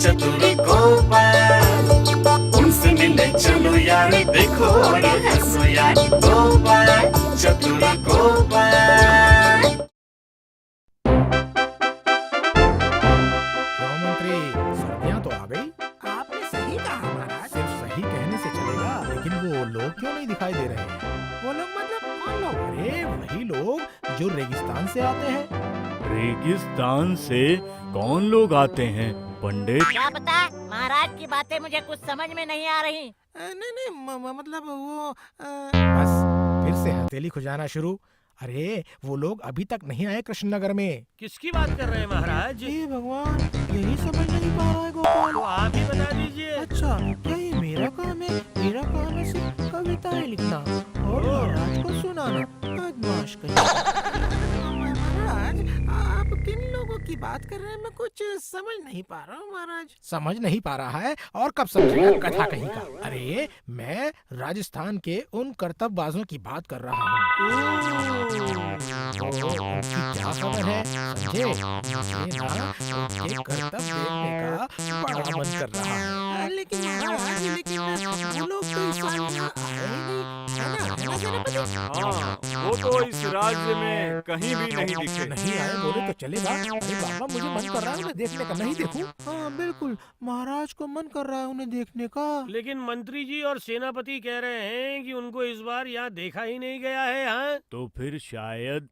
चतुर गोपाल, उनसे मिलने चलो यार, देखो और हंसो यार, गोपाल चतुर गोपाल। क्यों मंत्री, सर्दियाँ तो आ गई। आपने सही कहा महाराज। सिर्फ सही कहने से चलेगा, लेकिन वो लोग क्यों नहीं दिखाई दे रहे हैं? वो लोग मतलब कौन लोग? अरे वही लोग जो रेगिस्तान से आते हैं। रेगिस्तान से कौन लोग आते हैं पंडित? क्या पता, महाराज की बातें मुझे कुछ समझ में नहीं आ रही। नहीं मतलब वो बस फिर से हथेली खुजाना शुरू। अरे वो लोग अभी तक नहीं आए कृष्णनगर में। किसकी बात कर रहे हैं महाराज? हे भगवान, यही समझ नहीं पा रहा है गोपाल। तो आप ही बता दीजिए। अच्छा, क्या ये मेरा काम है? मेरा काम है सिर्फ कविताएं लिखना और महाराज को सुनाना। बदमाश कहीं। महाराज, आप किन लोगों की बात कर रहे हैं? मैं कुछ समझ नहीं पा रहा हूँ महाराज। समझ नहीं पा रहा है और कब समझेगा कथा कहीं का। अरे मैं राजस्थान के उन करतबबाजों की बात कर रहा हूँ। तो उनकी क्या खबर है समझे? मुझे ना उनके करतब देखने का बड़ा मन कर रहा है। लेकिन महाराज, लेकिन वो लोग तो इस साल यहाँ आए ही नहीं, है ना? है ना सेनापति? हाँ, वो तो इस राज्य में कहीं भी नहीं दिखे। नहीं आए बोले तो चलेगा। अरे बाबा, मुझे मन कर रहा है उन्हें देखने का, नहीं देखूं? हाँ बिल्कुल, महाराज को मन कर रहा है उन्हें देखने का। लेकिन मंत्री जी और सेनापति कह रहे हैं कि उनको इस बार यहाँ देखा ही नहीं गया है। हाँ, तो फिर शायद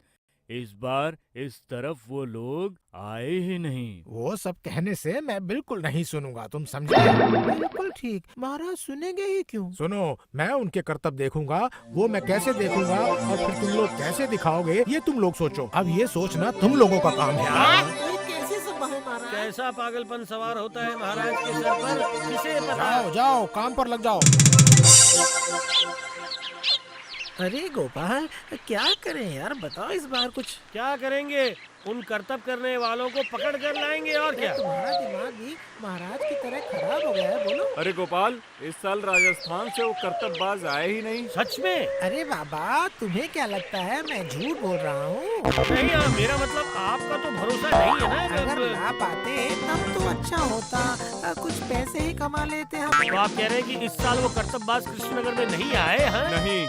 इस बार इस तरफ वो लोग आए ही नहीं। वो सब कहने से मैं बिल्कुल नहीं सुनूंगा, तुम समझे? बिल्कुल ठीक, महाराज सुनेंगे ही क्यों? सुनो, मैं उनके करतब देखूंगा। वो मैं कैसे देखूंगा और फिर तुम लोग कैसे दिखाओगे, ये तुम लोग सोचो। अब ये सोचना तुम लोगों का काम है। ये कैसे सब है महाराज? कैसा पागलपन सवार होता है महाराज के सर पर, किसे पता। जाओ जाओ, काम पर लग जाओ। अरे गोपाल, क्या करें यार, बताओ इस बार कुछ। क्या करेंगे? उन करतब करने वालों को पकड़ कर लाएंगे और क्या। तुम्हारा दिमाग भी महाराज की तरह खराब हो गया है, बोलो। अरे गोपाल, इस साल राजस्थान से वो करतबबाज आए ही नहीं। सच में? अरे बाबा, तुम्हें क्या लगता है मैं झूठ बोल रहा हूँ? नहीं, मेरा मतलब आपका तो भरोसा नहीं है ना। अगर ना पाते तब तो अच्छा होता, कुछ पैसे ही कमा लेते हम। तो आप कह रहे हैं कि इस साल वो करतबबाज कृष्णनगर में नहीं आए? हाँ, नहीं।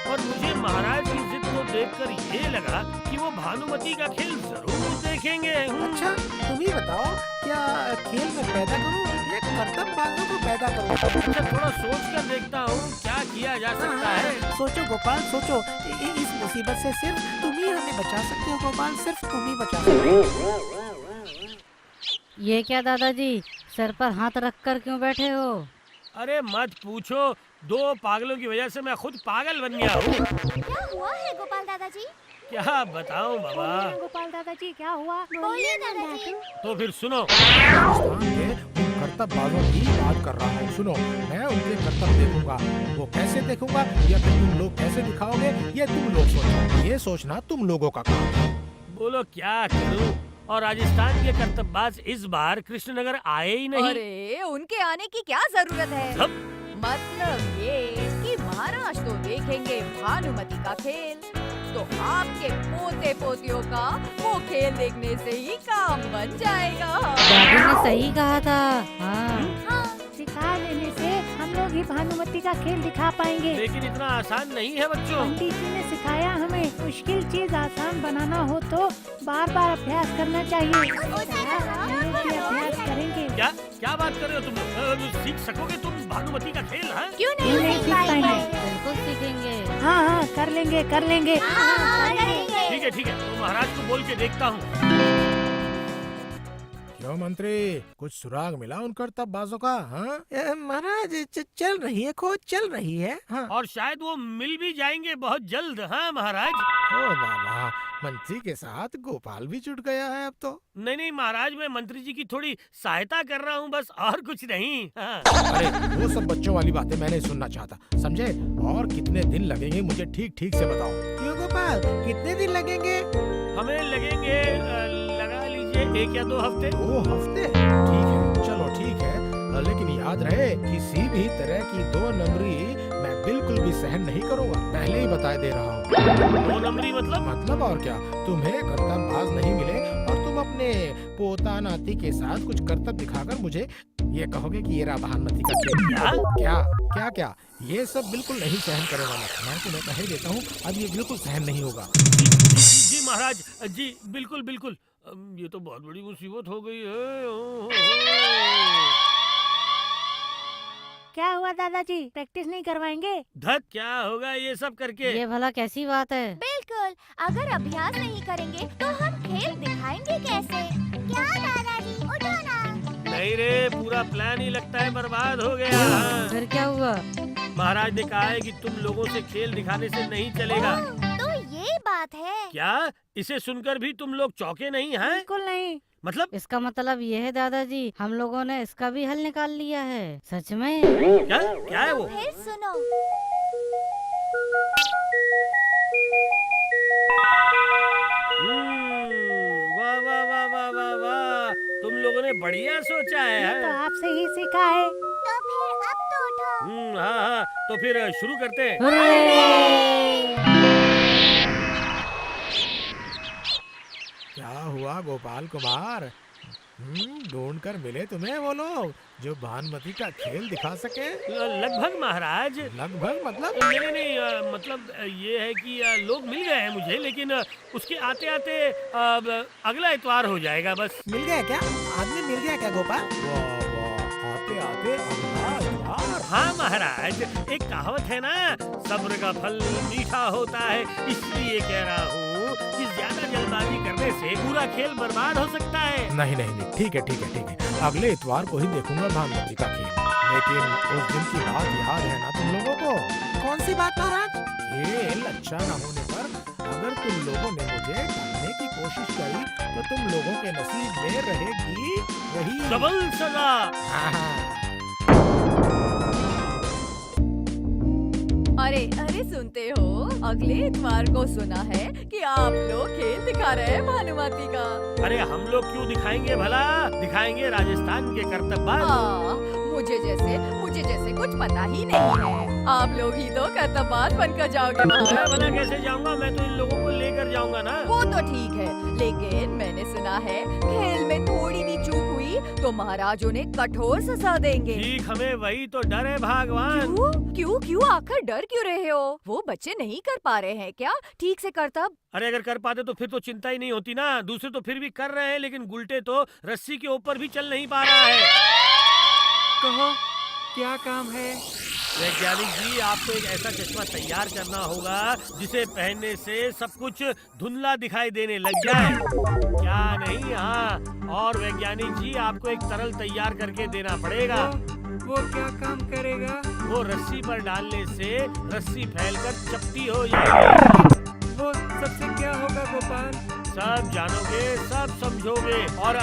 और मुझे महाराज की जिद को देखकर ये लगा कि वो भानुमति का खेल जरूर देखेंगे। अच्छा, तुम ही बताओ, क्या खेल में पैदा करूं या करतबबाजों को पैदा करूं? अच्छा, थोड़ा सोच कर देखता हूँ क्या किया जा सकता है। सोचो गोपाल, सोचो। इस मुसीबत से सिर्फ तुम ही हमें बचा सकते हो गोपाल, सिर्फ तुम ही बचा सकते हो। ये क्या दादाजी, सर पर हाथ रखकर क्यों बैठे हो? अरे मत पूछो, दो पागलों की वजह से मैं खुद पागल बन गया हूँ। क्या हुआ है गोपाल दादाजी? क्या बताऊँ बाबा। गोपाल दादाजी क्या हुआ? बोलिए दादाजी। तो फिर सुनो। राजस्थान के उन करतबबाजों की बात कर रहा हूँ। सुनो, मैं उनके करतब देखूंगा। वो कैसे देखूंगा या फिर तुम लोग कैसे दिखाओगे, ये तुम लोग सोचो। ये सोचना तुम लोगों का काम है। बोलो क्या करूँ? और राजस्थान के करतबबाज इस बार कृष्णनगर आए ही नहीं। अरे उनके आने की क्या जरूरत है? मतलब ये कि महाराज तो देखेंगे भानुमति का खेल, तो आपके पोते पोतियों का वो खेल देखने से ही काम बन जाएगा। दादी ने सही कहा था। हाँ, सिखा लेने से हम लोग ही भानुमति का खेल दिखा पाएंगे। लेकिन इतना आसान नहीं है बच्चों। पंडित जी ने सिखाया हमें, मुश्किल चीज आसान बनाना हो तो बार बार अभ्यास करना चाहिए। हम लोग भी अभ्यास करेंगे। क्या बात कर रहे हो तुम? सीख सकोगे तुम भानुमति का खेल? है क्यों नहीं सीख पाएंगे? बिल्कुल सीखेंगे। हाँ, कर लेंगे कर लेंगे। ठीक है, तो महाराज को बोल के देखता हूँ। क्यों मंत्री, कुछ सुराग मिला उन करतबबाजों का? हाँ, महाराज, चल रही है, खोज चल रही है। हाँ। और शायद वो मिल भी जाएंगे बहुत जल्द। हाँ महाराज। ओ बाबा, मंत्री के साथ गोपाल भी जुट गया है अब तो। नहीं महाराज, मैं मंत्री जी की थोड़ी सहायता कर रहा हूँ बस, और कुछ नहीं। हाँ। अरे वो सब बच्चों वाली बातें मैं नहीं सुनना चाहता, समझे? और कितने दिन लगेंगे मुझे ठीक से बताओ। क्यों गोपाल, कितने दिन लगेंगे? हमें लगेंगे, लगा लीजिए 1 या 2 हफ्ते। 2 हफ्ते? ठीक है, चलो ठीक है, लेकिन याद रहे किसी भी तरह की 2 नंबरी मैं बिल्कुल भी सहन नहीं करूँगा, पहले ही बता दे रहा हूँ। 2 नंबरी मतलब? मतलब और क्या, तुम्हें करतबबाज नहीं मिले और तुम अपने अपने पोता नाती के साथ कुछ करतब दिखाकर मुझे ये कहोगे कि ये रहा भानुमति का खेल। क्या? क्या क्या क्या ये सब बिल्कुल नहीं सहन करेगा मैं तुम्हें कह देता हूँ, अब ये बिल्कुल सहन नहीं होगा। जी महाराज, जी बिल्कुल बिल्कुल। ये तो बहुत बड़ी मुसीबत हो गई है। क्या हुआ दादाजी, प्रैक्टिस नहीं करवाएंगे? धत, क्या होगा ये सब करके? ये भला कैसी बात है? बिल्कुल, अगर अभ्यास नहीं करेंगे तो हम खेल दिखाएंगे कैसे? क्या दादाजी, उठो ना। नहीं रे, पूरा प्लान ही लगता है बर्बाद हो गया। फिर क्या हुआ? महाराज ने कहा है कि तुम लोगों से खेल दिखाने से नहीं चलेगा। तो ये बात है। क्या इसे सुनकर भी तुम लोग चौंके नहीं हैं? बिल्कुल नहीं। मतलब इसका मतलब ये है दादाजी, हम लोगों ने इसका भी हल निकाल लिया है। सच में? क्या क्या है वो? फिर सुनो। वाह वाह वाह वाह वाह वाह, तुम लोगों ने बढ़िया सोचा ये है। तो आपसे ही सीखा है। तो फिर अब तो उठो। हाँ हाँ, तो फिर शुरू करते हैं। क्या हुआ गोपाल कुमार? ढूंढ कर मिले तुम्हें वो लोग जो भानुमति का खेल दिखा सके? लगभग महाराज। लगभग मतलब? नहीं नहीं नहीं, मतलब ये है कि लोग मिल गए हैं मुझे, लेकिन उसके आते आते अगला इतवार हो जाएगा बस। मिल गया क्या? आदमी मिल गया क्या गोपाल? वाह वाह, आते आते अगला इतवार। हाँ महाराज, एक कहावत है ना, सब्र का फल मीठा होता है। इसलिए कह रहा हूँ कि ज्यादा जल्दबाजी करने से पूरा खेल बर्बाद हो सकता है। नहीं नहीं नहीं, ठीक है ठीक है ठीक है, अगले इतवार को ही देखूंगा भानुमति का खेल। लेकिन उस दिन की बात याद है ना तुम लोगों को? कौन सी बात महाराज? खेल अच्छा न होने पर अगर तुम लोगों ने मुझे टालने की कोशिश करी तो तुम लोगों के नसीब में रहेगी वही डबल सजा। हाँ। अरे अरे, सुनते हो, अगले इतवार को सुना है कि आप लोग खेल दिखा रहे हैं भानुमति का। अरे हम लोग क्यों दिखाएंगे भला? दिखाएंगे राजस्थान के करतब्बाज। मुझे जैसे कुछ पता ही नहीं है। आप लोग ही तो करतब्बाज बनकर जाओगे मैं वहाँ। भला कैसे जाऊंगा? मैं तो इन लोगों को लेकर जाऊंगा ना। वो तो ठीक है, लेकिन मैंने सुना है खेल में थोड़ी भी चूक हुई तो महाराज उन्हें कठोर सजा देंगे। ठीक, हमें वही तो डर है भगवान। क्यों क्यों आखिर डर क्यों रहे हो? वो बच्चे नहीं कर पा रहे हैं क्या ठीक से करतब? अरे अगर कर पाते तो फिर तो चिंता ही नहीं होती ना। दूसरे तो फिर भी कर रहे हैं, लेकिन गुलटे तो रस्सी के ऊपर भी चल नहीं पा रहा है। कहो क्या काम है? वैज्ञानिक जी, आपको एक ऐसा चश्मा तैयार करना होगा जिसे पहनने से सब कुछ धुंधला दिखाई देने लग जाए। क्या नहीं? हाँ, और वैज्ञानिक जी, आपको एक तरल तैयार करके देना पड़ेगा। वो क्या काम करेगा? वो रस्सी पर डालने से रस्सी फैलकर चपटी हो जाएगी। वो सबसे क्या होगा गोपाल? सब जानोगे, सब समझोगे। और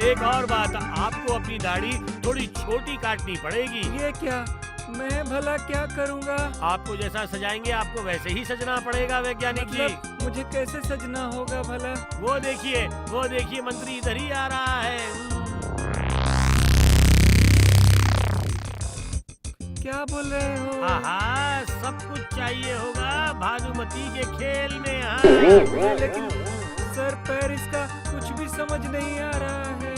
एक और बात, आपको अपनी दाढ़ी थोड़ी छोटी काटनी पड़ेगी। ये क्या? मैं भला क्या करूँगा? आपको जैसा सजाएंगे आपको वैसे ही सजना पड़ेगा वैज्ञानिक जी। मुझे कैसे सजना होगा भला? वो देखिए मंत्री इधर ही आ रहा है। क्या बोल रहे हो? हाँ, सब कुछ चाहिए होगा भानुमति के खेल में। हाँ, लेकिन सर पैर इसका कुछ भी समझ नहीं आ रहा है।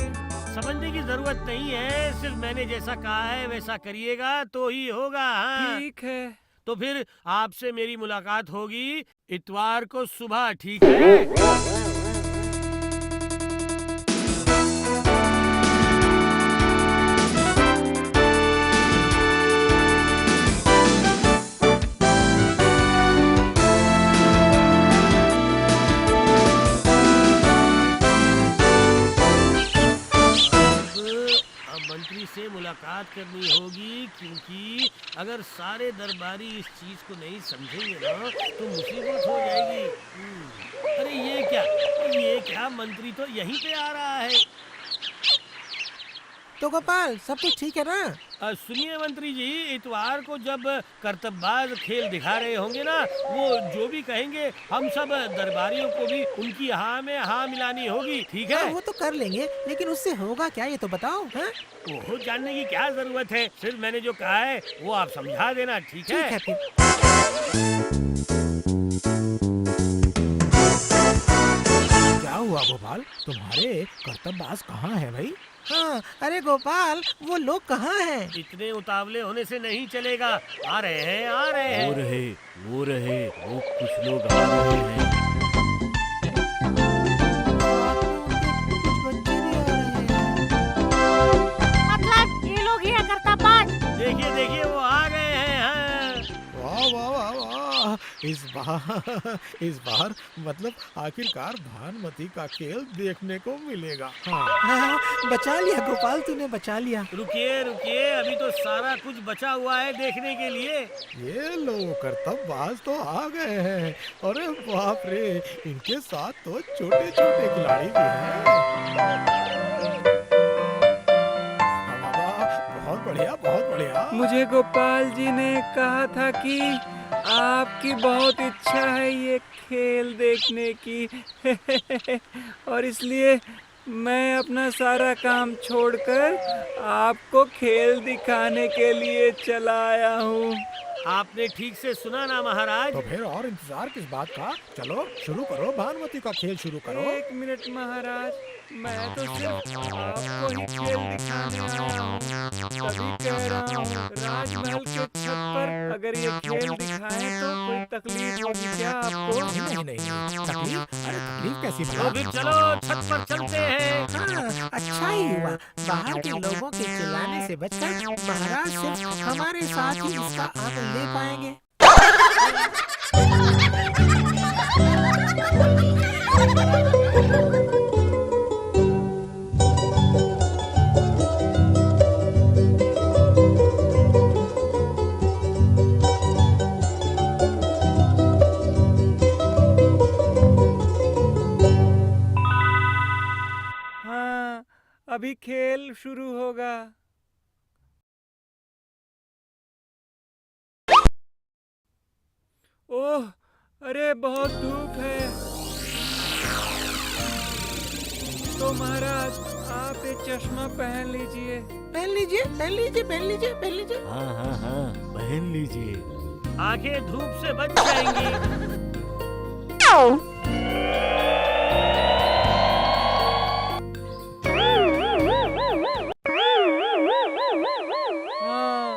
समझने की जरूरत नहीं है, सिर्फ मैंने जैसा कहा है वैसा करिएगा तो ही होगा। हाँ। ठीक है। तो फिर आपसे मेरी मुलाकात होगी इतवार को सुबह, ठीक है? मंत्री से मुलाकात करनी होगी, क्योंकि अगर सारे दरबारी इस चीज को नहीं समझेंगे ना तो मुसीबत हो जाएगी। अरे ये क्या मंत्री तो यहीं पे आ रहा है। तो गोपाल सब कुछ ठीक है ना? सुनिए मंत्री जी, इतवार को जब करतब्बाज खेल दिखा रहे होंगे ना, वो जो भी कहेंगे हम सब दरबारियों को भी उनकी हाँ में हाँ मिलानी होगी, ठीक है? वो तो कर लेंगे, लेकिन उससे होगा क्या ये तो बताओ। हाँ? वो जानने की क्या जरूरत है, सिर्फ मैंने जो कहा है वो आप समझा देना, ठीक है? ठीक है फिर। क्या हुआ गोपाल, तुम्हारे कर्तव्यबाज कहाँ है भाई? हाँ, अरे गोपाल, वो लोग कहाँ हैं? इतने उतावले होने से नहीं चलेगा। आ रहे हैं, आ रहे हैं। वो कुछ लोग आ रहे हैं। कुछ बच्चे भी आ रहे हैं। मतलब ये लोग ही है कर्तव्यबाज। देखिए देखिए, वो आ गए हैं। हाँ। वाह वाह वाह वाह, इस बार मतलब आखिरकार भानुमति का खेल देखने को मिलेगा। हाँ, बचा लिया गोपाल, तूने बचा लिया। रुकिए रुकिए, अभी तो सारा कुछ बचा हुआ है देखने के लिए। ये लो, कर्तव्यबाज तो आ गए हैं। अरे बाप रे, इनके साथ तो छोटे छोटे खिलाड़ी भी हैं। बहुत बढ़िया, बहुत बढ़िया। मुझे गोपाल जी ने कहा था कि आपकी बहुत इच्छा है ये खेल देखने की और इसलिए मैं अपना सारा काम छोड़कर आपको खेल दिखाने के लिए चला आया हूँ। आपने ठीक से सुना ना महाराज? तो फिर और इंतजार किस बात का? चलो शुरू करो, भानुमति का खेल शुरू करो। 1 मिनट महाराज, मैं तो सिर्फ आपको ही खेल दिखाने आया हूँ। तभी कह रहा हूँ, राजमहल के छत पर अगर ये खेल दिखाएं तो कोई तकलीफ होगी क्या आपको? नहीं, तकलीफ? अरे तकलीफ कैसी तो भला? फिर चलो छत पर चलते हैं। हाँ, अच्छा ही हुआ, बाहर के लोगों के चिल्लाने से बचकर महाराज सिर्फ हमारे साथ ही इसका आनंद ले पाएंगे। हाँ, अभी खेल शुरू होगा। ओह, अरे बहुत धूप है। तो महाराज, आप ये चश्मा पहन लीजिए। पहन लीजिए, पहन लीजिए, पहन लीजिए, पहन लीजिए। हाँ, पहन लीजिए। आंखें धूप से बच जाएंगी। हाँ,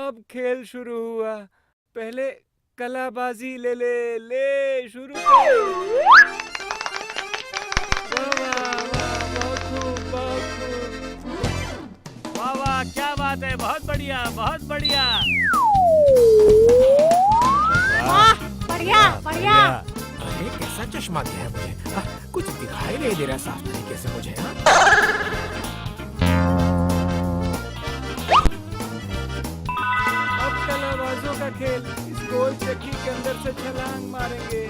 अब खेल शुरू हुआ। पहले कलाबाजी ले शुरू कर। वाह, बहुत खूब, बहुत खूब। वाह वाह, क्या बात है, बहुत बढ़िया, बहुत बढ़िया। वाह, बढ़िया बढ़िया। अरे कैसा चश्मा दिया है मुझे? कुछ दिखाई नहीं दे रहा साफ तरीके से मुझे। हाँ? अब कलाबाजों का खेल। इस गोल चक्की के अंदर से छलांग मारेंगे।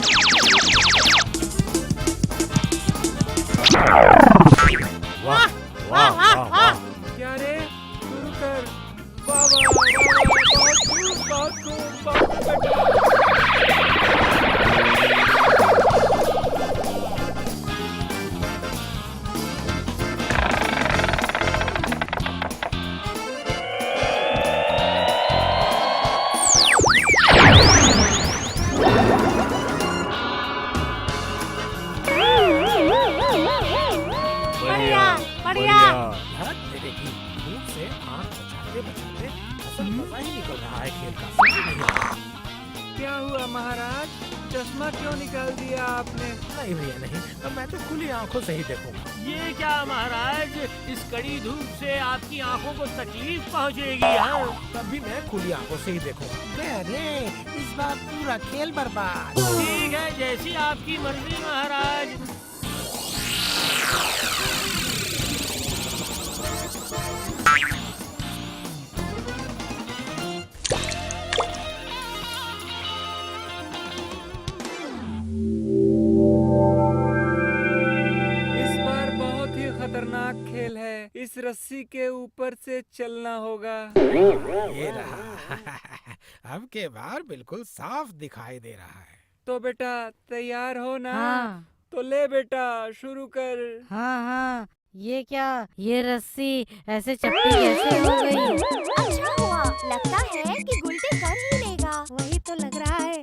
वाह वाह वाह वाह। क्या रे, शुरू कर। वाह वाह वाह, बहुत खूब, बहुत खूब, बहुत बढ़िया। बढ़िया बढ़िया। यार तेरे की धूप से आँख बचाते बचाते असल मजा ही निकल रहा है खेल का। समझ नहीं आ रहा। क्या हुआ महाराज, चश्मा क्यों निकाल दिया आपने? नहीं भैया नहीं, अब मैं तो खुली आंखों से ही देखूंगा। ये क्या महाराज, इस कड़ी धूप से आपकी आंखों को तकलीफ पहुंचेगी। हाँ, तब भी मैं खुली आंखों से ही देखूंगा। अरे इस बार पूरा खेल बर्बाद। ठीक है, जैसी आपकी मर्जी महाराज। इस बार बहुत ही खतरनाक खेल है। इस रस्सी के ऊपर से चलना होगा। ये रहा। अब के बार बिल्कुल साफ दिखाई दे रहा है। तो बेटा तैयार हो ना? हाँ तो ले बेटा, शुरू कर। हाँ, ये क्या, ये रस्सी ऐसे चपटी कैसे हो गई? अच्छा हुआ, लगता है कि गुलटी कर ही लेगा। वही तो लग रहा है।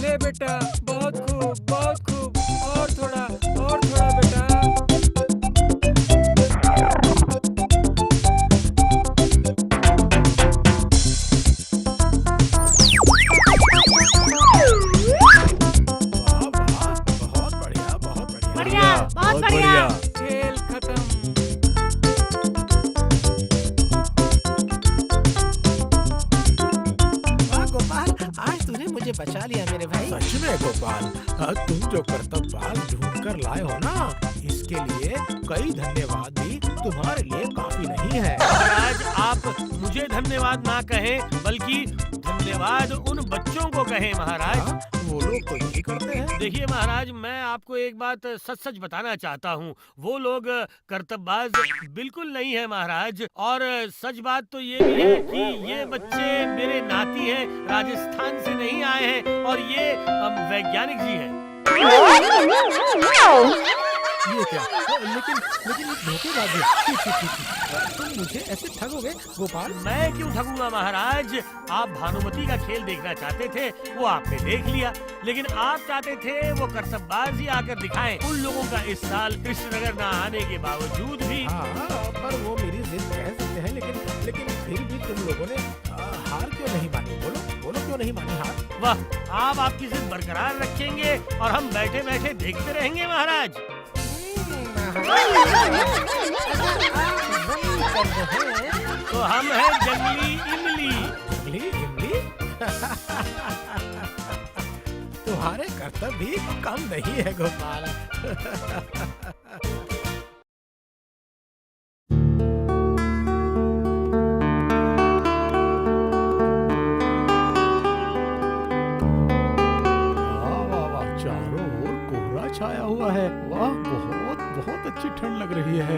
ले बेटा, बहुत खूब, बहुत खूब। और थोड़ा बेटा। बचा लिया मेरे भाई। सच में गोपाल, तुम जो करतब बाज ढूंढ कर लाए हो ना, इसके लिए कई धन्यवाद भी तुम्हारे लिए काफी नहीं है। महाराज आप मुझे धन्यवाद ना कहें, बल्कि धन्यवाद उन बच्चों को कहें महाराज। वो लोग तो यही करते हैं। देखिए महाराज, मैं आपको एक बात सच सच बताना चाहता हूँ, वो लोग करतब्बाज बिल्कुल नहीं है महाराज। और सच बात तो ये भी है कि ये बच्चे मेरे नाती हैं, राजस्थान से नहीं आए हैं, और ये वैज्ञानिक जी हैं। ये क्या? लेकिन ये धोखेबाज है। तुम मुझे ऐसे ठगोगे गोपाल? मैं क्यों ठगूंगा महाराज? आप भानुमति का खेल देखना चाहते थे, वो आपने देख लिया, लेकिन आप चाहते थे वो करतब्बाजी आकर दिखाएं उन लोगों का इस साल कृष्णनगर न आने के बावजूद भी। हाँ, पर वो मेरी जिद कह सकते हैं, लेकिन फिर भी तुम लोगों ने हार क्यों नहीं मानी? बोलो क्यों नहीं मानी हार? वाह, आप आपकी जिद बरकरार रखेंगे और हम बैठे बैठे देखते रहेंगे महाराज। तो हम हैं जंगली इमली। जंगली इमली? तुम्हारे कर्तव्य भी कम नहीं है गोपाल। चारों ओर कोहरा छाया हुआ है। वाह, बहुत अच्छी ठंड लग रही है।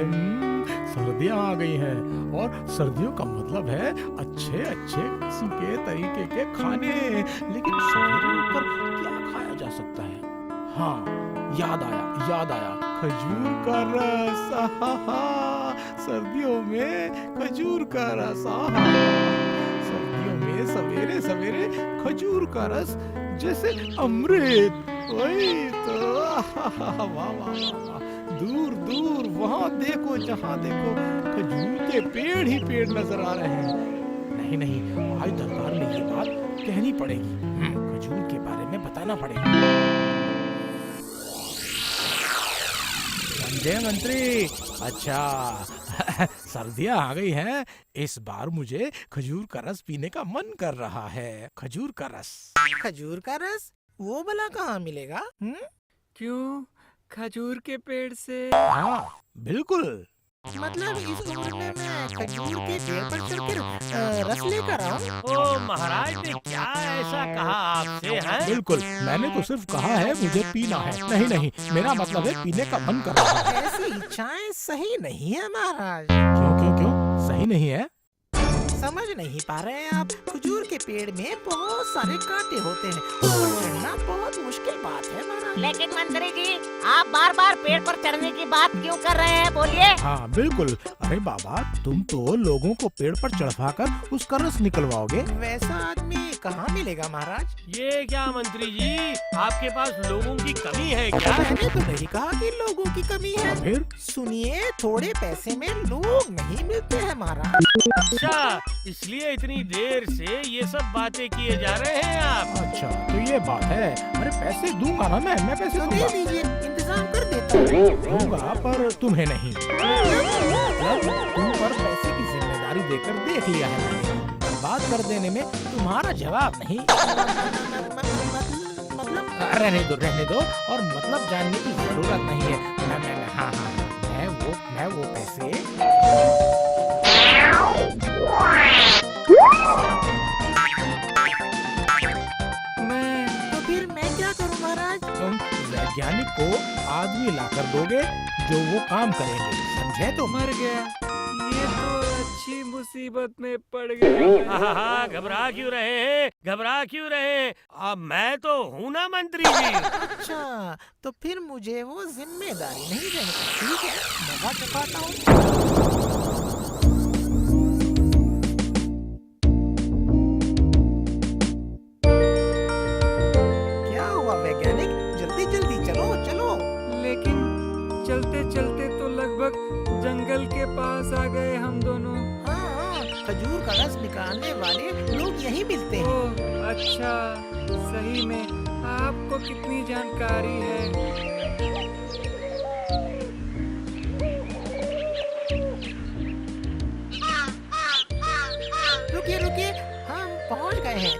सर्दियां आ गई हैं, और सर्दियों का मतलब है अच्छे किस्म के तरीके के खाने। लेकिन सवेरे ऊपर क्या खाया जा सकता है? हाँ, याद आया, खजूर का रस। सर्दियों में खजूर का रस। सर्दियों में सवेरे सवेरे खजूर का रस जैसे अमृत। वही तो। वाह, दूर वहाँ देखो, जहाँ देखो खजूर के पेड़ ही पेड़ नजर आ रहे हैं। नहीं, आज दरबार में ये बात कहनी पड़ेगी। खजूर के बारे में बताना पड़ेगा। समझे मंत्री? अच्छा, सर्दियाँ आ गई हैं, इस बार मुझे खजूर का रस पीने का मन कर रहा है। खजूर का रस। खजूर का रस वो भला कहाँ मिलेगा? क्यों? खजूर के पेड़ से? हाँ, बिल्कुल। मतलब इस उम्र में मैं खजूर के पेड़ पर चढ़कर रस लेकर आऊं? ओ महाराज ने क्या ऐसा कहा आपसे है? बिल्कुल, मैंने तो सिर्फ कहा है मुझे पीना है। नहीं, मेरा मतलब है पीने का मन कर रहा है। ऐसी इच्छाएं सही नहीं है महाराज। क्यों सही नहीं है? समझ नहीं पा रहे हैं आप? खजूर के पेड़ में बहुत सारे कांटे होते हैं, ऊपर चढ़ना बहुत मुश्किल बात है महाराज। लेकिन मंत्री जी, आप बार बार पेड़ पर चढ़ने की बात क्यों कर रहे हैं? बोलिए। हाँ बिल्कुल। अरे बाबा, तुम तो लोगों को पेड़ पर चढ़वाकर उसका रस निकलवाओगे। वैसा आदमी कहाँ मिलेगा महाराज? ये क्या मंत्री जी, आपके पास लोगों की कमी है क्या? मैंने तो नहीं कहा कि लोगों की कमी है। फिर? सुनिए, थोड़े पैसे में लोग नहीं मिलते हैं महाराज। अच्छा, इसलिए इतनी देर से ये सब बातें किए जा रहे हैं आप? अच्छा, तो ये बात है। अरे पैसे दूंगा ना मैं पैसे तो दूंगा। दे दीजिए, इंतजाम कर देता हूँ। दूंगा, पर तुम्हें नहीं। मतलब तुम पर पैसे की जिम्मेदारी देकर देख लिया है मैंने। बात कर देने में तुम्हारा जवाब नहीं। मतलब रहने दो, और मतलब जानने की जरूरत नहीं है। हाँ, मैं वो पैसे तो फिर मैं क्या करूँ महाराज? तुम वैज्ञानिक को आदमी लाकर दोगे जो वो काम करेंगे, समझे? तो मर गया, ये तो अच्छी मुसीबत में पड़ गया। हाँ, घबरा क्यों रहे हैं? अब मैं तो हूँ ना मंत्री जी। अच्छा, तो फिर मुझे वो जिम्मेदारी नहीं देनी। ठीक है, दवा चुकाता हूँ। क्या हुआ वैज्ञानिक? जल्दी चलो। लेकिन चलते चलते तो लगभग जंगल के पास आ गए हम दोनों। हाँ, खजूर का रस निकालने वाले लोग यही मिलते हैं। ओह अच्छा, सही में आपको कितनी जानकारी है। रुकिए, हम पहुंच गए हैं।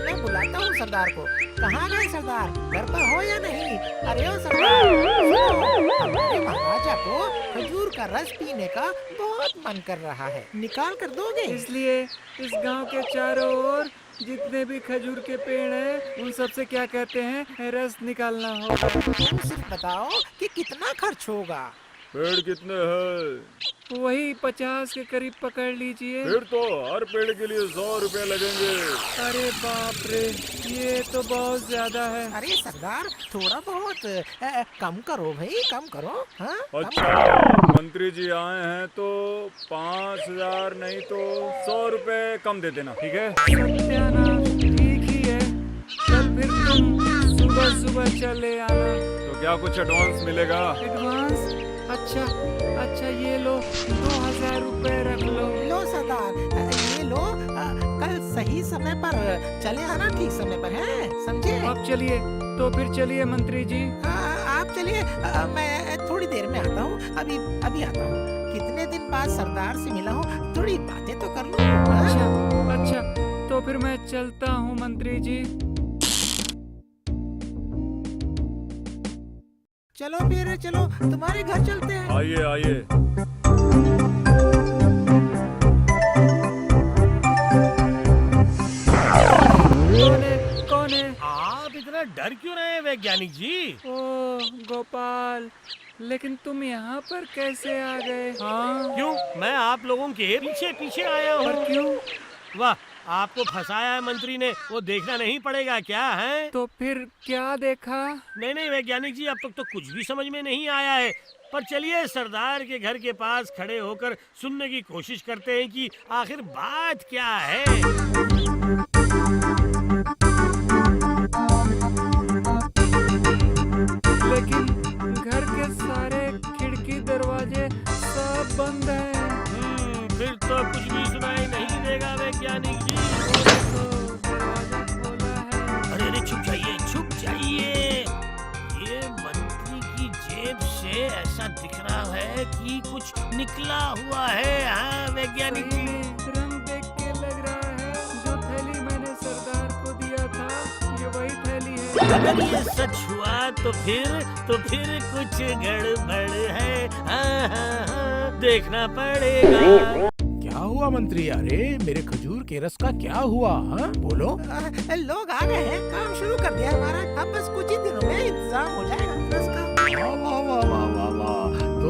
मैं बुलाता हूँ सरदार को। कहाँ गए सरदार? घर पर हो या नहीं? अरे ओ सरदार, सुनो, हमारे महाराजा को खजूर का रस पीने का बहुत मन कर रहा है, निकाल कर दोगे? इसलिए इस गांव के चारों ओर जितने भी खजूर के पेड़ हैं, उन सब से क्या कहते हैं, रस निकालना होगा। तुम सिर्फ बताओ कि कितना खर्च होगा। पेड़ कितने हैं? वही 50 के करीब पकड़ लीजिए। फिर तो हर पेड़ के लिए 100 रुपए लगेंगे। अरे बाप रे, ये तो बहुत ज्यादा है। अरे सरदार, थोड़ा बहुत कम करो भाई, कम करो। हाँ, अच्छा, मंत्री जी आए हैं तो 5000 नहीं तो 100 रुपए कम दे देना, ठीक है? सत्यानाश, ठीक ही है। कल फिर तुम सुबह सुबह चले आना। तो क्या कुछ एडवांस मिलेगा? एडवांस? अच्छा अच्छा, ये लो 2000 रुपए रख लो। लो सरदार, ये लो। कल सही समय पर चले आना, ठीक समय पर, है समझे? अब चलिए, तो फिर चलिए मंत्री जी। आप चलिए, मैं थोड़ी देर में आता हूँ, अभी आता हूँ। कितने दिन बाद सरदार से मिला हूँ, थोड़ी बातें तो कर लूँ। अच्छा, तो फिर मैं चलता हूँ मंत्री जी। चलो फिर, चलो तुम्हारे घर चलते हैं। आइए आइए। कौन है? आप इतना डर क्यों रहे हैं वैज्ञानिक जी? ओह गोपाल, लेकिन तुम यहाँ पर कैसे आ गए? हाँ, क्यों? मैं आप लोगों के पीछे पीछे आया हूँ। पर क्यों? वाह, आपको फंसाया है मंत्री ने, वो देखना नहीं पड़ेगा क्या है? तो फिर क्या देखा? नहीं वैज्ञानिक जी, अब तक तो कुछ भी समझ में नहीं आया है। पर चलिए सरदार के घर के पास खड़े होकर सुनने की कोशिश करते हैं कि आखिर बात क्या है। लेकिन घर के सारे खिड़की दरवाजे सब बंद हैं। फिर तो कुछ भी सुनाई नहीं देगा वैज्ञानिक जी। दरवाजा खोला है। अरे छुप जाइए, छुप जाइए। ये मंत्री की जेब से ऐसा दिख रहा है कि कुछ निकला हुआ है। हाँ वैज्ञानिक जी, रंग देख के लग रहा है जो थैली मैंने सरदार को दिया था, ये वही थैली है। अगर ये सच हुआ तो फिर कुछ गड़बड़ है। हाँ, देखना पड़ेगा। क्या हुआ मंत्री? अरे मेरे खजूर के रस का क्या हुआ? हाँ बोलो। लोग आ गए हैं, काम शुरू कर दिया हमारा। अब बस कुछ ही दिनों में इंतजाम हो जाएगा रस का। वाह वाह वाह वाह वाह। तो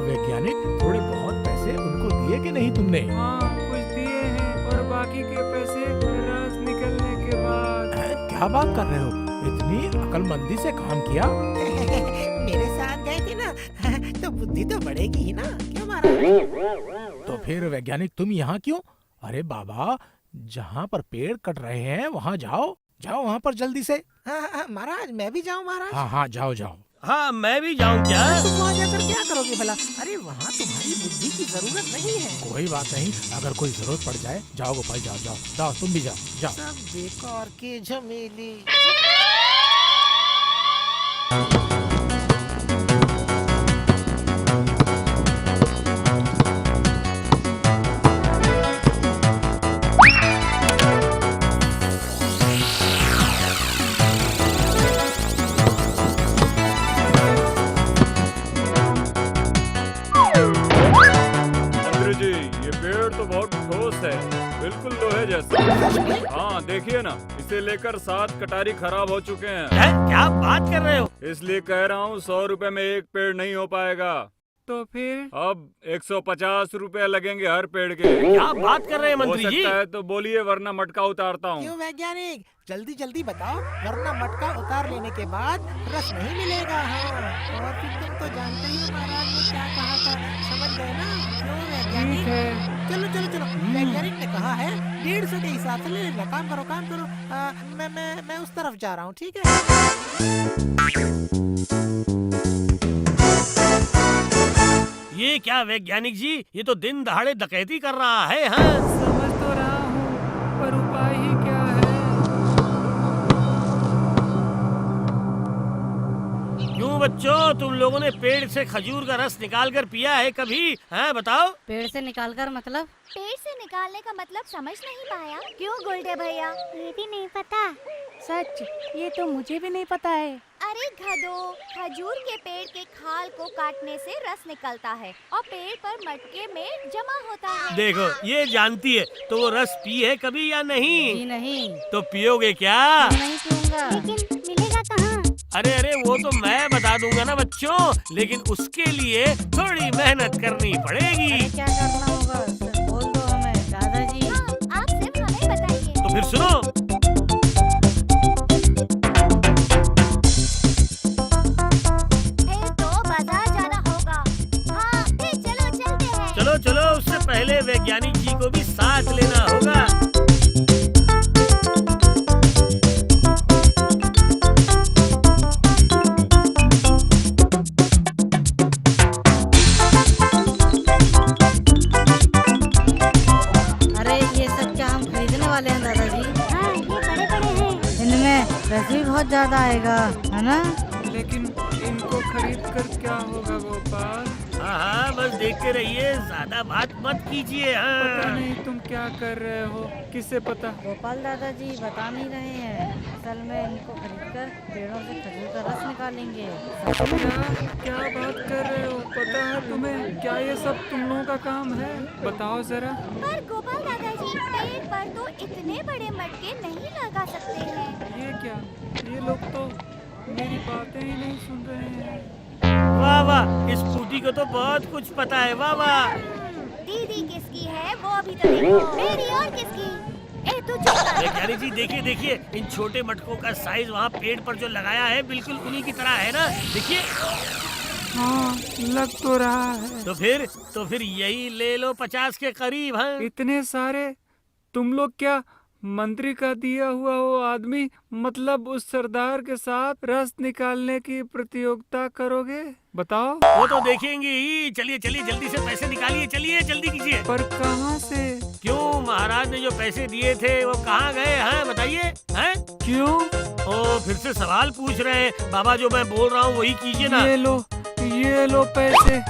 वैज्ञानिक, थोड़े बहुत पैसे उनको दिए कि नहीं तुमने? हाँ, कुछ दिए हैं और बाकी के पैसे रस निकलने के बाद। क्या बात कर रहे हो? इतनी अकलमंदी से काम किया? मेरे साथ गए थे ना, तो बुद्धि तो बढ़ेगी ही ना, क्यों महाराज? तो फिर वैज्ञानिक तुम यहाँ क्यों? अरे बाबा, जहाँ पर पेड़ कट रहे हैं वहाँ जाओ, जाओ वहाँ पर जल्दी से। हाँ महाराज, मैं भी जाऊँ महाराज? हाँ जाओ जाओ। हाँ मैं भी जाऊँ क्या? तुम वहाँ जाकर क्या करोगे भला? अरे वहाँ तुम्हारी बुद्धि की जरूरत नहीं है। कोई बात नहीं, अगर कोई जरूरत पड़ जाए, जाओ गोपाल, जाओ जाओ जाओ, तुम भी जाओ जाओ। सब बेकार के झमेले। तो बहुत ठोस है, बिल्कुल लोहे जैसा। हाँ देखिए ना, इसे लेकर 7 कटारी खराब हो चुके हैं। क्या बात कर रहे हो? इसलिए कह रहा हूँ 100 रुपए में एक पेड़ नहीं हो पाएगा। तो फिर अब 150 रुपए लगेंगे हर पेड़ के। क्या बात कर रहे हैं मंत्री जी? हो सकता है तो बोलिए, वरना मटका उतारता हूँ। क्यों वैज्ञानिक, जल्दी जल्दी बताओ, वरना मटका उतार लेने के बाद रस नहीं मिलेगा। हाँ, और फिर तुम तो जानते ही हो महाराज ने क्या कहा था, समझ गए ना? क्यों वैज्ञानिक? चलो चलो चलो, वैज्ञानिक ने कहा है 150 के हिसाब से ले लेना। काम करो काम करो। मैं उस तरफ जा रहा हूँ, ठीक है? ये क्या वैज्ञानिक जी, ये तो दिन दहाड़े डकैती कर रहा है। हाँ समझ तो रहा हूँ, पर उपाय ही क्या है? क्यों बच्चों, तुम लोगों ने पेड़ से खजूर का रस निकाल कर पिया है कभी? हैं बताओ। पेड़ से निकाल कर मतलब? पेड़ से निकालने का मतलब समझ नहीं पाया। क्यों गुलटे भैया? ये भी नहीं पता। सच, ये तो मुझे भी नहीं पता है। अरे गधो, खजूर के पेड़ के खाल को काटने से रस निकलता है और पेड़ पर मटके में जमा होता है। देखो, ये जानती है तो वो रस पी है कभी या नहीं? जी नहीं। तो पियोगे क्या? नहीं पीऊंगा। लेकिन मिलेगा कहाँ? अरे अरे, वो तो मैं बता दूंगा ना बच्चों, लेकिन उसके लिए थोड़ी मेहनत करनी पड़ेगी। क्या करना होगा? सिर्फ बोल दो हमें दादाजी। हाँ, आप सिर्फ हमें बताइए। तो फिर सुनो। फिर तो बाजार जाना होगा। हाँ, फिर चलो चलते हैं। चलो चलो, उससे पहले वैज्ञानिक जी को भी साथ लेना होगा। अरे ये सब क्या हम खरीदने वाले हैं दादाजी? हाँ, ये बड़े बड़े हैं। इनमें रस भी बहुत ज्यादा आएगा, है ना? लेकिन इनको खरीद कर क्या होगा गोपाल? हाँ हाँ, बस देखते रहिए, ज्यादा बात मत कीजिए। पता हाँ। नहीं तुम क्या कर रहे हो, किसे पता। गोपाल दादाजी बता नहीं रहे हैं। असल में इनको खरीदकर पेड़ों से खजूर का रस निकालेंगे। क्या बात कर रहे हो? पता है तुम्हें, क्या ये सब तुम लोगों का काम है? बताओ जरा। पर गोपाल दादाजी, पेड़ पर तो इतने बड़े मटके नहीं लगा सकते हैं। ये क्या, ये लोग तो मेरी बातें ही नहीं सुन रहे हैं। वाह वाह, इस स्कूटी को तो बहुत कुछ पता है। वाह वाह। दीदी किसकी है वो अभी तो देखो। मेरी और किसकी? ए तू चुप कर। वैज्ञानिक जी देखिए देखिए, इन छोटे मटकों का साइज वहाँ पेड़ पर जो लगाया है बिल्कुल उन्हीं की तरह है ना? देखिए। हाँ, लग तो रहा है। तो फिर यही ले लो, 50 के करीब। हाँ, इतने सारे? तुम लोग क्या मंत्री का दिया हुआ वो आदमी, मतलब उस सरदार के साथ रस निकालने की प्रतियोगिता करोगे? बताओ। वो तो देखेंगे ही। चलिए चलिए, जल्दी से पैसे निकालिए, चलिए जल्दी कीजिए। पर कहाँ से? क्यों, महाराज ने जो पैसे दिए थे वो कहाँ गए हैं बताइए? हैं? क्यों? ओ, फिर से सवाल पूछ रहे हैं। बाबा, जो मैं बोल रहा हूँ वही कीजिए ना। ये लो पैसे।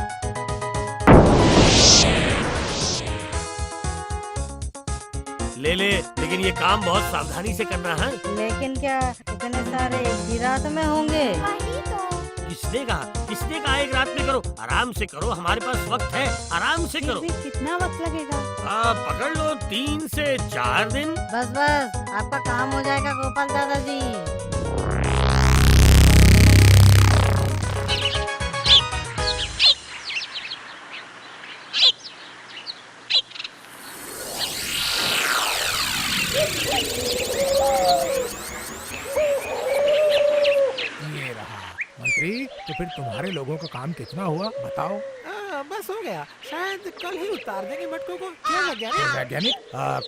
ले ले, लेकिन ये काम बहुत सावधानी से करना है। लेकिन क्या इतने सारे एक ही रात में होंगे? वही तो। किसने कहा एक रात में करो? आराम से करो, हमारे पास वक्त है, आराम से करो। फिर कितना वक्त लगेगा? पकड़ लो 3 से 4 दिन। बस बस, आपका काम हो जाएगा गोपाल दादाजी। ये रहा मंत्री। तो फिर तुम्हारे लोगों का काम कितना हुआ बताओ? बस हो गया, शायद कल ही उतार देंगे मटकों को। क्या वैज्ञानिक? वैज्ञानिक,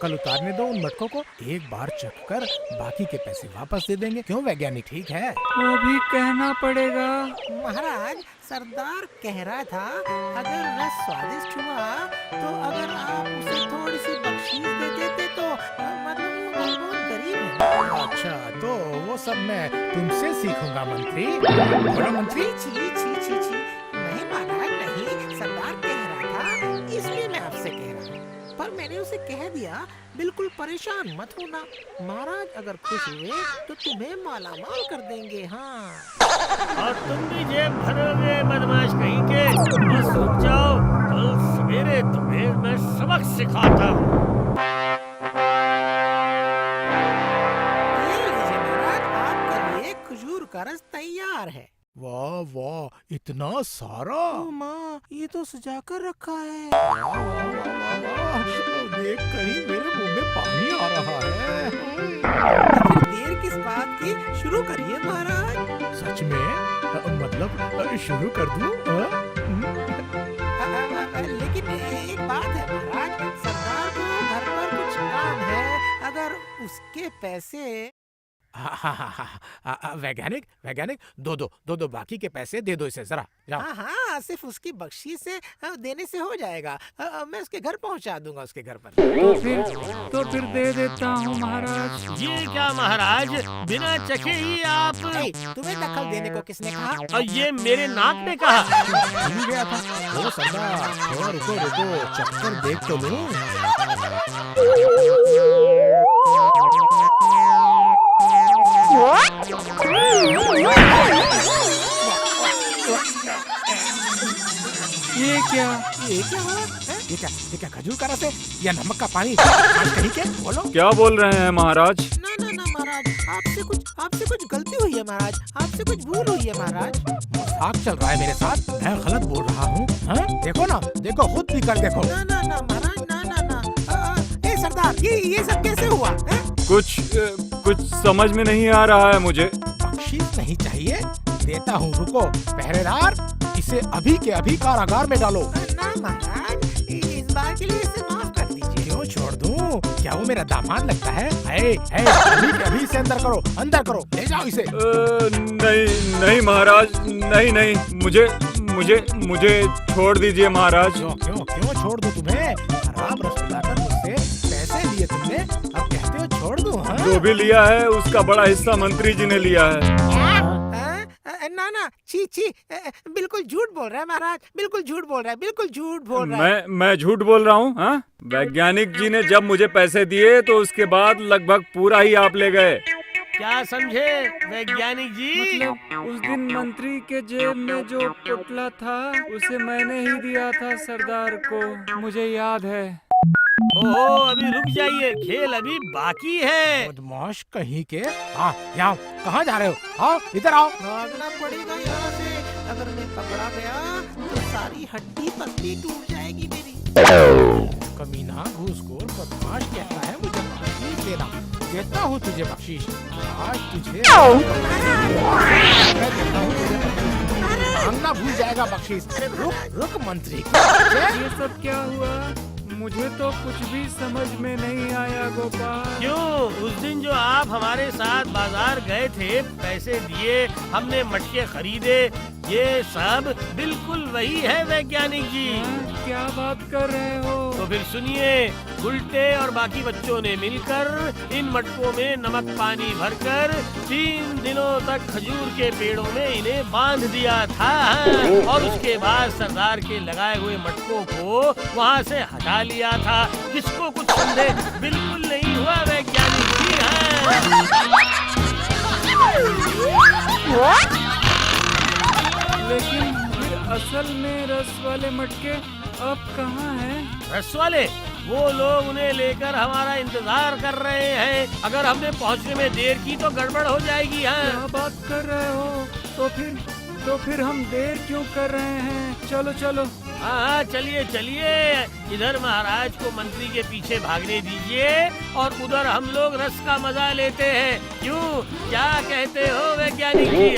कल उतारने दो उन मटकों को। एक बार चख कर बाकी के पैसे वापस दे देंगे। क्यों वैज्ञानिक, ठीक है? वो भी कहना पड़ेगा। महाराज, सरदार कह रहा था अगर रस स्वादिष्ट हुआ तो अगर आप उसे थोड़ी सी बख्शीश दे देते तो मतलब वो बहुत गरीब है। अच्छा, तो वो सब मैं तुमसे सीखूंगा मंत्री। बोलो मंत्री। छी छी छी छी, नहीं महाराज नहीं, सरदार कह रहा था इसलिए मैं आपसे कह रहा हूँ। पर मैंने उसे कह दिया बिल्कुल परेशान मत होना, महाराज अगर खुश हुए तो तुम्हें मालामाल कर देंगे। हाँ, और तुम भी जेब भरोगे बदमाश कहीं के। बस रुक जाओ, कल सवेरे तुम्हें मैं सबक सिखाता हूँ। ये लीजिए महाराज, आपके लिए खजूर का रस तैयार है। वाह वाह, इतना सारा। ओ माँ, ये तो सजा कर रखा है। वाह, वाह, वाह, वाह, देख कहीं मेरे मुंह में पानी आ रहा है। फिर देर किस बात की, शुरू करिए महाराज। सच में? मतलब शुरू कर दूं? लेकिन एक बात है महाराज, सरदार को घर पर कुछ काम है, अगर उसके पैसे वैज्ञानिक वैज्ञानिक दो बाकी के पैसे दे दो इसे जरा जाओ। हाँ हाँ, सिर्फ उसकी बख्शीश से देने से हो जाएगा। मैं उसके घर पहुंचा दूंगा, उसके घर पर। तो फिर दे देता हूँ महाराज। ये क्या महाराज, बिना चखे ही आप? तुम्हें दखल देने को किसने कहा? और ये मेरे नाक ने कहा। भूल गया था। ओ सरदार, थोड़ा रुको, चक्कर देख तो लूं। ये क्या हुआ? ये क्या खजूर का रस है या नमक का पानी? कहीं के बोलो। क्या बोल रहे हैं महाराज? ना महाराज, आपसे कुछ गलती हुई है महाराज, आपसे कुछ भूल हुई है महाराज। मजाक चल रहा है मेरे साथ? मैं गलत बोल रहा हूँ? देखो ना, देखो खुद भी कर देखो। ना महाराज, ना। ए सरदार, ये सब कैसे हुआ है? कुछ समझ में नहीं आ रहा है मुझे। बख्शीश नहीं चाहिए, देता हूँ, रुको। पहरेदार, इसे अभी के अभी कारागार में डालो। ना महाराज, इस बार के लिए इसे माफ कर दीजिए। क्यों छोड़ दूं? क्या वो मेरा दामाद लगता है? अभी के अभी इसे अंदर करो, ले जाओ इसे। नहीं महाराज, नहीं, मुझे छोड़ दीजिए महाराज। क्यों छोड़ दूं तुम्हें? खराब रस पिलाकर मुझसे पैसे लिए तुमने, अब कहते हो छोड़ दूं? जो भी लिया है उसका बड़ा हिस्सा मंत्री जी ने लिया है। ना, छी, बिल्कुल झूठ बोल रहा है महाराज, बिल्कुल झूठ बोल रहा है। मैं झूठ बोल रहा हूँ? हाँ, वैज्ञानिक जी ने जब मुझे पैसे दिए तो उसके बाद लगभग पूरा ही आप ले गए। क्या समझे वैज्ञानिक जी? मतलब उस दिन मंत्री के जेब में जो पुतला था उसे मैंने ही दिया था सरदार को, मुझे याद है। ओहो, अभी रुक जाइए, खेल अभी बाकी है। बदमाश कहीं के। यहाँ कहाँ जा रहे हो? आओ इधर आओ। भागना पड़ेगा यहाँ से, अगर मैं पकड़ा गया तो सारी हड्डी पसली टूट जाएगी मेरी। कमीना, घूसखोर, बदमाश कहता है मुझे बख्शीश देना। देता हूँ तुझे बख्शीश, आज तुझे मांगना भूल जाएगा बख्शीश। रुक मंत्री। ये सब क्या हुआ? मुझे तो कुछ भी समझ में नहीं आया गोपाल। क्यों? उस दिन जो आप हमारे साथ बाजार गए थे, पैसे दिए, हमने मटके खरीदे, ये सब बिल्कुल वही है वैज्ञानिक जी। क्या बात कर रहे हो? तो फिर सुनिए, उल्टे और बाकी बच्चों ने मिलकर इन मटकों में नमक पानी भरकर 3 दिनों तक खजूर के पेड़ों में इन्हें बांध दिया था, और उसके बाद सरदार के लगाए हुए मटकों को वहाँ से हटा लिया था। किसको कुछ संदेह बिल्कुल नहीं हुआ वैज्ञानिक जी। लेकिन फिर असल में रस वाले मटके अब कहाँ हैं? रस वाले? वो लोग उन्हें लेकर हमारा इंतजार कर रहे हैं। अगर हमने पहुंचने में देर की तो गड़बड़ हो जाएगी। क्या बात कर रहे हो? तो फिर हम देर क्यों कर रहे हैं? चलो। हाँ, चलिए, इधर महाराज को मंत्री के पीछे भागने दीजिए और उधर हम लोग रस का मजा लेते हैं। क्यों, क्या कहते हो वैज्ञानिक जी?